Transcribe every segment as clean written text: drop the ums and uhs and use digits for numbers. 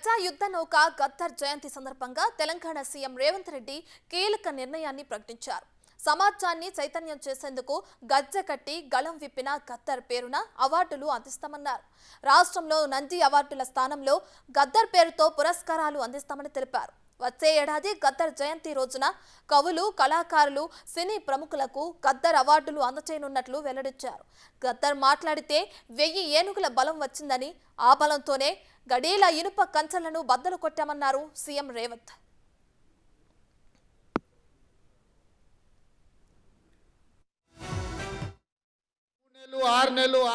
ప్రజా యుద్ధ నౌక గద్దర్ జయంతి సందర్భంగా తెలంగాణ సీఎం రేవంత్ రెడ్డి కీలక నిర్ణయాన్ని ప్రకటించారు. సమాజాన్ని చైతన్యం చేసేందుకు గజ్జె కట్టి గళం విప్పిన గద్దర్ పేరున అవార్డులు అందిస్తామన్నారు. రాష్ట్రంలో నంది అవార్డుల స్థానంలో గద్దర్ పేరుతో పురస్కారాలు అందిస్తామని తెలిపారు. వచ్చే ఏడాది గద్దర్ జయంతి రోజున కవులు, కళాకారులు, సినీ ప్రముఖులకు గద్దర్ అవార్డులు అందచేయనున్నట్లు వెల్లడించారు. గద్దర్ మాట్లాడితే 1000 ఏనుగుల బలం వచ్చిందని, ఆ బలంతోనే గడీల ఇనుప కంచెలను బద్దలు కొట్టామన్నారు సీఎం రేవంత్.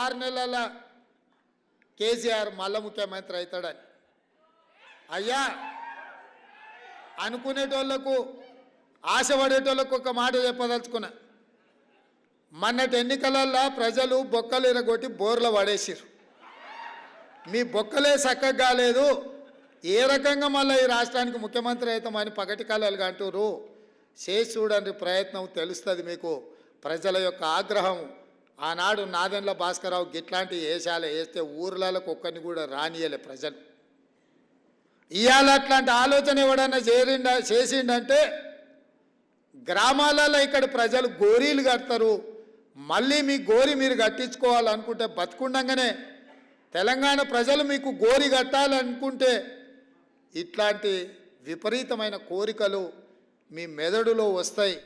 ఆరు నెలల కేసీఆర్ మళ్ళా ముఖ్యమంత్రి అవుతాడని అయ్యా అనుకునేటోళ్లకు, ఆశపడేటోళ్లకు ఒక మాట చెప్పదలుచుకున్నా. మొన్నటి ఎన్నికలల్లో ప్రజలు బొక్కలు ఇరగొట్టి బోర్లు పడేసిరు. మీ బొక్కలే చక్కగా కాలేదు, ఏ రకంగా మళ్ళీ ఈ రాష్ట్రానికి ముఖ్యమంత్రి అవుతామని పగటి కళలు అంటారు. చేసి చూడండి, ప్రయత్నం తెలుస్తుంది మీకు. ప్రజల యొక్క ఆగ్రహం ఆనాడు నాదెండ్ల భాస్కరరావు గిట్లాంటి వేషాలు వేస్తే ఊర్లకు ఒక్కరిని కూడా రానియలే ప్రజలు. ఇవాళ అట్లాంటి ఆలోచన ఎవడన్నా చేసిండంటే గ్రామాలలో ఇక్కడ ప్రజలు గోరీలు కడతారు. మళ్ళీ మీ గోరి మీరు కట్టించుకోవాలనుకుంటే బతుకుండగానే తెలంగాణ ప్రజలు మీకు గోరి కట్టాలనుకుంటే ఇట్లాంటి విపరీతమైన కోరికలు మీ మెదడులో వస్తాయి.